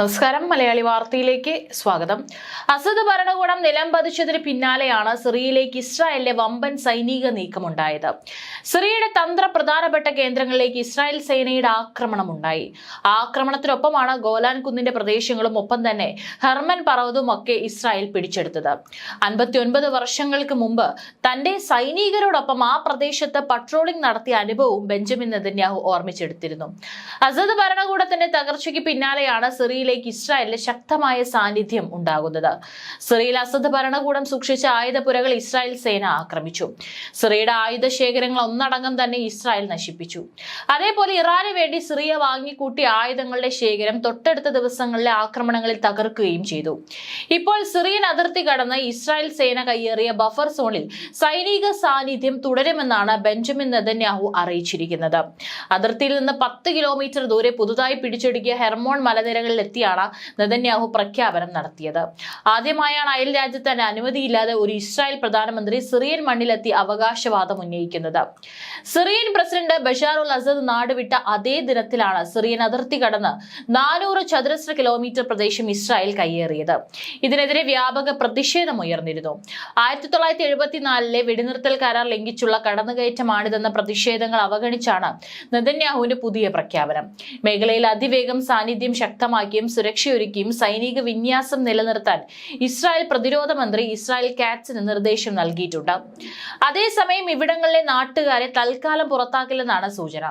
നമസ്കാരം, മലയാളി വാർത്തയിലേക്ക് സ്വാഗതം. അസദ് ഭരണകൂടം നിലം പതിച്ചതിന് പിന്നാലെയാണ് സിറിയയിലേക്ക് ഇസ്രായേലിന്റെ വമ്പൻ സൈനിക നീക്കമുണ്ടായത്. സിറിയയുടെ പ്രധാനപ്പെട്ട കേന്ദ്രങ്ങളിലേക്ക് ഇസ്രായേൽ സേനയുടെ ആക്രമണമുണ്ടായി. ആക്രമണത്തിനൊപ്പമാണ് ഗോലാൻ കുന്നിന്റെ പ്രദേശങ്ങളും ഒപ്പം തന്നെ ഹെർമൻ പർവ്വതവും ഒക്കെ ഇസ്രായേൽ പിടിച്ചെടുത്തത്. 59 വർഷങ്ങൾക്ക് മുമ്പ് തന്റെ സൈനികരോടൊപ്പം ആ പ്രദേശത്ത് പട്രോളിംഗ് നടത്തിയ അനുഭവവും ബെഞ്ചമിൻ നെതന്യാഹു ഓർമ്മിച്ചെടുത്തിരുന്നു. അസദ് ഭരണകൂടത്തിന്റെ തകർച്ചയ്ക്ക് പിന്നാലെയാണ് സിറിയയിലേക്ക് ഇസ്രായേലിന്റെ ശക്തമായ സാന്നിധ്യം ഉണ്ടാകുന്നത്. സിറിയയിൽ അസദ് ഭരണകൂടം സൂക്ഷിച്ച ആയുധപുരകൾ ഇസ്രായേൽ സേന ആക്രമിച്ചു. സിറിയയുടെ ആയുധ ശേഖരങ്ങൾ ഒന്നടങ്കം തന്നെ ഇസ്രായേൽ നശിപ്പിച്ചു. അതേപോലെ ഇറാന് വേണ്ടി സിറിയ വാങ്ങിക്കൂട്ടിയ ആയുധങ്ങളുടെ ശേഖരം തൊട്ടടുത്ത ദിവസങ്ങളിലെ ആക്രമണങ്ങളിൽ തകർക്കുകയും ചെയ്തു. ഇപ്പോൾ സിറിയൻ അതിർത്തി കടന്ന് ഇസ്രായേൽ സേന കയ്യേറിയ ബഫർ സോണിൽ സൈനിക സാന്നിധ്യം തുടരുമെന്നാണ് ബെഞ്ചമിൻ നെതന്യാഹു അറിയിച്ചിരിക്കുന്നത്. അതിർത്തിയിൽ നിന്ന് 10 കിലോമീറ്റർ ദൂരെ പുതുതായി പിടിച്ചെടുക്കിയ ഹെർമോൺ മലനിരകളിൽ എത്തിയാണ് നെതന്യാഹു പ്രഖ്യാപനം നടത്തിയത്. ആദ്യമായാണ് അയൽ രാജ്യത്തിന് അനുമതിയില്ലാതെ ഒരു ഇസ്രായേൽ പ്രധാനമന്ത്രി സിറിയൻ മണ്ണിലെത്തി അവകാശവാദം ഉന്നയിക്കുന്നത്. സിറിയൻ പ്രസിഡന്റ് ബഷാർ ഉൽ അസദ് നാടുവിട്ട അതേ ദിനത്തിലാണ് സിറിയൻ അതിർത്തി കടന്ന് 400 ചതുരശ്ര കിലോമീറ്റർ പ്രദേശം ഇസ്രായേൽ കയ്യേറിയത്. ഇതിനെതിരെ വ്യാപക പ്രതിഷേധമുയർന്നിരുന്നു. 1974 വെടിനിർത്തൽ കരാർ ലംഘിച്ചുള്ള കടന്നുകയറ്റമാണിതെന്ന പ്രതിഷേധങ്ങൾ അവഗണിച്ചാണ് നെതന്യാഹുവിന്റെ പുതിയ പ്രഖ്യാപനം. മേഖലയിൽ അതിവേഗം സാന്നിധ്യം ശക്തമാക്കിയും സുരക്ഷയൊരുക്കിയും സൈനിക വിന്യാസം നിലനിർത്താൻ ഇസ്രായേൽ പ്രതിരോധ മന്ത്രി ഇസ്രായേൽ കാറ്റ്സിന് നിർദ്ദേശം നൽകിയിട്ടുണ്ട്. അതേസമയം ഇവിടങ്ങളിലെ നാട്ടുകാരെ തൽക്കാലം പുറത്താക്കില്ലെന്നാണ് സൂചന.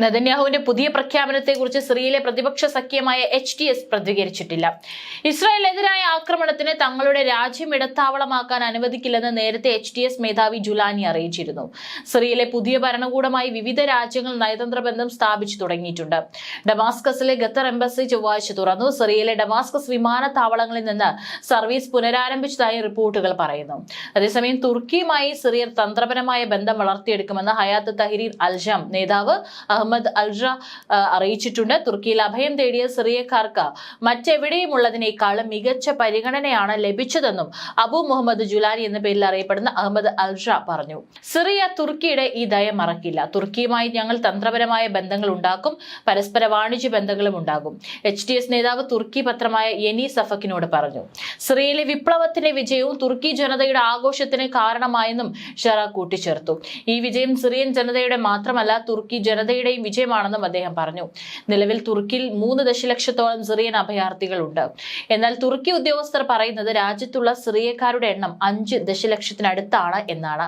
നെതന്യാഹുവിന്റെ പുതിയ പ്രഖ്യാപനത്തെക്കുറിച്ച് സിറിയയിലെ പ്രതിപക്ഷ സഖ്യമായ HDS പ്രതികരിച്ചിട്ടില്ല. ഇസ്രായേലിനെതിരായ ആക്രമണത്തിന് തങ്ങളുടെ രാജ്യം ഇടത്താവളമാക്കാൻ അനുവദിക്കില്ലെന്ന് നേരത്തെ HDS മേധാവി ജുലാനി അറിയിച്ചിരുന്നു. സിറിയയിലെ പുതിയ ഭരണകൂടമായി വിവിധ രാജ്യങ്ങൾ നയതന്ത്ര ബന്ധം സ്ഥാപിച്ചു തുടങ്ങിയിട്ടുണ്ട്. ഡമാസ്കസിലെ ഖത്തർ എംബസി ചൊവ്വാഴ്ച തുറന്നു. സിറിയയിലെ ഡമാസ്കസ് വിമാനത്താവളങ്ങളിൽ നിന്ന് സർവീസ് പുനരാരംഭിച്ചതായി റിപ്പോർട്ടുകൾ പറയുന്നു. അതേസമയം തുർക്കിയുമായി സിറിയർ തന്ത്രപരമായ ബന്ധം വളർത്തിയെടുക്കുമെന്ന് ഹയാത്ത് തഹ്രീർ അൽ-ഷാം നേതാവ് അഹമ്മദ് അൽറ അറിയിച്ചിട്ടുണ്ട്. തുർക്കിയിൽ അഭയം തേടിയ സിറിയക്കാർക്ക് മറ്റെവിടെയുമുള്ളതിനേക്കാളും മികച്ച പരിഗണനയാണ് ലഭിച്ചതെന്നും അബു മുഹമ്മദ് ജുലാനി എന്ന പേരിൽ അറിയപ്പെടുന്ന അഹമ്മദ് അൽറ പറഞ്ഞു. സിറിയ തുർക്കിയുടെ ഈ ദയം മറക്കില്ല. തുർക്കിയുമായി ഞങ്ങൾ തന്ത്രപരമായ ബന്ധങ്ങൾ ഉണ്ടാക്കും, പരസ്പര വാണിജ്യ ബന്ധങ്ങളും ഉണ്ടാകും, HDS നേതാവ് തുർക്കി പത്രമായ യെനി സഫക്കിനോട് പറഞ്ഞു. സിറിയയിലെ വിപ്ലവത്തിന്റെ വിജയവും തുർക്കി ജനതയുടെ ആഘോഷത്തിന് കാരണമായെന്നും ഷറ കൂട്ടിച്ചേർത്തു. ഈ വിജയം സിറിയൻ ജനതയുടെ മാത്രമല്ല തുർക്കി ജനതയുടെ വിജയമാണെന്നും അദ്ദേഹം പറഞ്ഞു. നിലവിൽ തുർക്കിയിൽ 3 ദശലക്ഷത്തോളം സിറിയൻ അഭയാർത്ഥികളുണ്ട്. എന്നാൽ തുർക്കി ഉദ്യോഗസ്ഥർ പറയുന്നത് രാജ്യത്തുള്ള സിറിയക്കാരുടെ എണ്ണം 5 ദശലക്ഷത്തിനടുത്താണ് എന്നാണ്.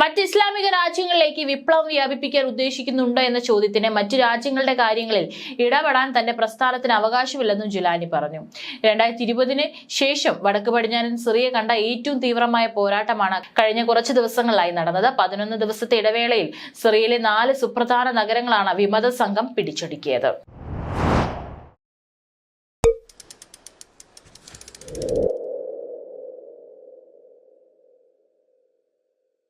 മറ്റ് ഇസ്ലാമിക രാജ്യങ്ങളിലേക്ക് വിപ്ലവം വ്യാപിപ്പിക്കാൻ ഉദ്ദേശിക്കുന്നുണ്ടോ എന്ന ചോദ്യത്തിന് മറ്റു രാജ്യങ്ങളുടെ കാര്യങ്ങളിൽ ഇടപെടാൻ തന്റെ പ്രസ്ഥാനത്തിന് അവകാശമില്ലെന്നും ജുലാനി പറഞ്ഞു. 2020 ശേഷം വടക്ക് പടിഞ്ഞാറൻ സിറിയ കണ്ട ഏറ്റവും തീവ്രമായ പോരാട്ടമാണ് കഴിഞ്ഞ കുറച്ച് ദിവസങ്ങളായി നടന്നത്. 11 ദിവസത്തെ ഇടവേളയിൽ സിറിയയിലെ 4 സുപ്രധാന നഗരങ്ങളാണ് വിമത സംഘം പിടിച്ചെടുക്കിയത്.